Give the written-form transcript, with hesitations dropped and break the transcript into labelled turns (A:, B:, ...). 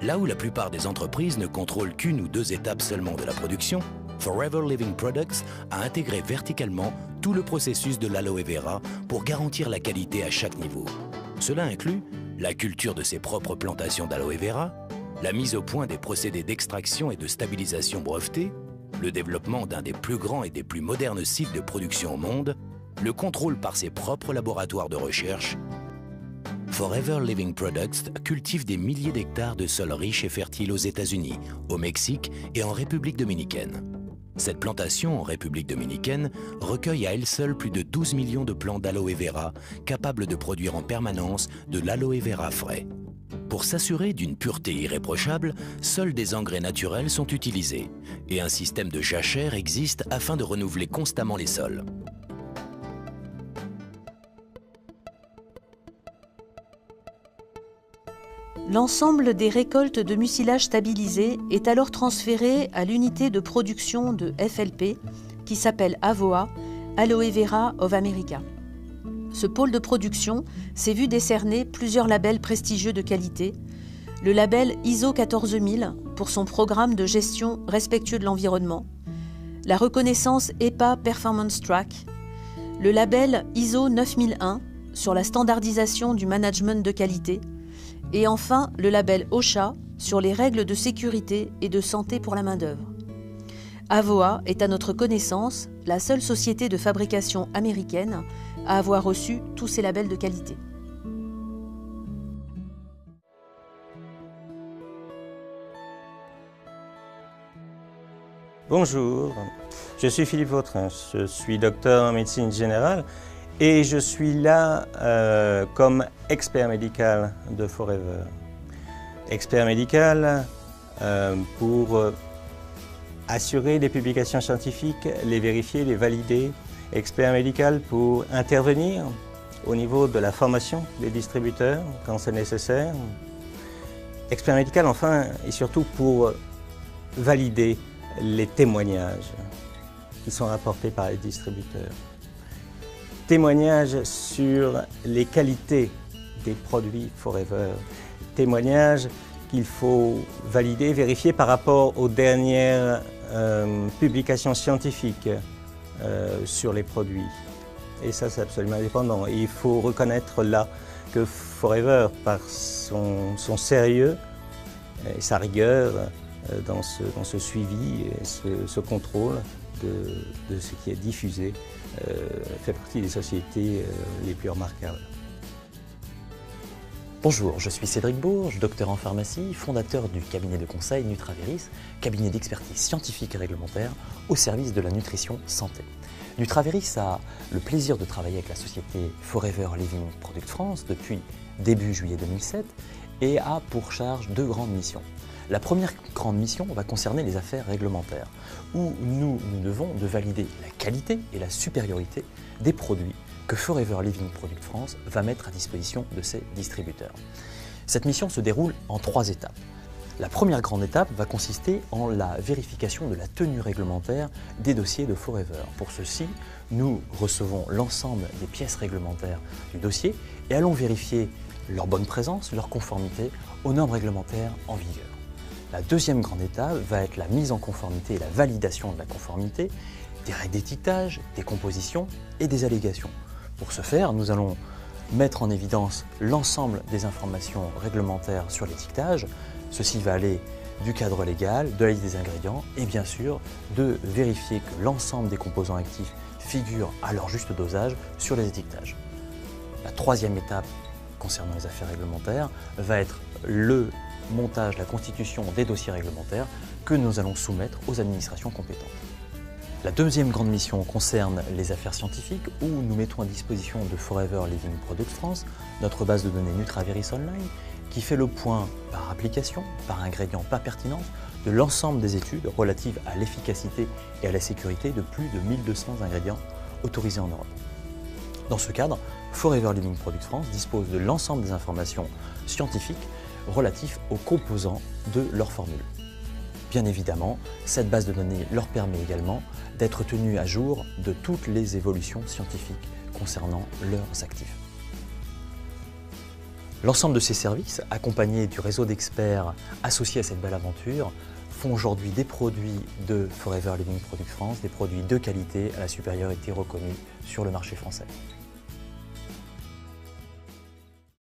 A: Là où la plupart des entreprises ne contrôlent qu'une ou deux étapes seulement de la production, Forever Living Products a intégré verticalement tout le processus de l'aloe vera pour garantir la qualité à chaque niveau. Cela inclut la culture de ses propres plantations d'aloe vera, la mise au point des procédés d'extraction et de stabilisation brevetés, le développement d'un des plus grands et des plus modernes sites de production au monde, le contrôle par ses propres laboratoires de recherche. Forever Living Products cultive des milliers d'hectares de sols riches et fertiles aux États-Unis, au Mexique et en République dominicaine. Cette plantation en République dominicaine recueille à elle seule plus de 12 millions de plants d'aloe vera capables de produire en permanence de l'aloe vera frais. Pour s'assurer d'une pureté irréprochable, seuls des engrais naturels sont utilisés et un système de jachère existe afin de renouveler constamment les sols.
B: L'ensemble des récoltes de mucilage stabilisé est alors transféré à l'unité de production de FLP qui s'appelle AVOA, Aloe Vera of America. Ce pôle de production s'est vu décerner plusieurs labels prestigieux de qualité. Le label ISO 14000 pour son programme de gestion respectueux de l'environnement, la reconnaissance EPA Performance Track, le label ISO 9001 sur la standardisation du management de qualité, et enfin le label OSHA sur les règles de sécurité et de santé pour la main-d'œuvre. AVOA est à notre connaissance la seule société de fabrication américaine à avoir reçu tous ces labels de qualité.
C: Bonjour, je suis Philippe Vautrin, je suis docteur en médecine générale et je suis là comme expert médical de Forever. Expert médical pour assurer des publications scientifiques, les vérifier, les valider. Expert médical pour intervenir au niveau de la formation des distributeurs quand c'est nécessaire. Expert médical enfin et surtout pour valider les témoignages qui sont rapportés par les distributeurs. Témoignages sur les qualités des produits Forever. Témoignages qu'il faut valider, vérifier par rapport aux dernières publications scientifiques sur les produits. Et ça, c'est absolument indépendant. Et il faut reconnaître là que Forever, par son sérieux et sa rigueur dans ce suivi et ce contrôle de ce qui est diffusé, fait partie des sociétés les plus remarquables.
D: Bonjour, je suis Cédric Bourges, docteur en pharmacie, fondateur du cabinet de conseil Nutraveris, cabinet d'expertise scientifique et réglementaire au service de la nutrition santé. Nutraveris a le plaisir de travailler avec la société Forever Living Products France depuis début juillet 2007 et a pour charge deux grandes missions. La première grande mission va concerner les affaires réglementaires, où nous devons de valider la qualité et la supériorité des produits que Forever Living Products France va mettre à disposition de ses distributeurs. Cette mission se déroule en 3 étapes. La première grande étape va consister en la vérification de la tenue réglementaire des dossiers de Forever. Pour ceci, nous recevons l'ensemble des pièces réglementaires du dossier et allons vérifier leur bonne présence, leur conformité aux normes réglementaires en vigueur. La deuxième grande étape va être la mise en conformité et la validation de la conformité, des règles d'étiquetage, des compositions et des allégations. Pour ce faire, nous allons mettre en évidence l'ensemble des informations réglementaires sur l'étiquetage. Ceci va aller du cadre légal, de la liste des ingrédients et bien sûr de vérifier que l'ensemble des composants actifs figurent à leur juste dosage sur les étiquetages. La troisième étape concernant les affaires réglementaires va être le montage, la constitution des dossiers réglementaires que nous allons soumettre aux administrations compétentes. La deuxième grande mission concerne les affaires scientifiques où nous mettons à disposition de Forever Living Products France notre base de données Nutraveris Online qui fait le point par application, par ingrédient, par pertinence de l'ensemble des études relatives à l'efficacité et à la sécurité de plus de 1200 ingrédients autorisés en Europe. Dans ce cadre, Forever Living Products France dispose de l'ensemble des informations scientifiques relatives aux composants de leur formule. Bien évidemment, cette base de données leur permet également d'être tenus à jour de toutes les évolutions scientifiques concernant leurs actifs. L'ensemble de ces services, accompagnés du réseau d'experts associés à cette belle aventure, font aujourd'hui des produits de Forever Living Products France, des produits de qualité à la supériorité reconnue sur le marché français.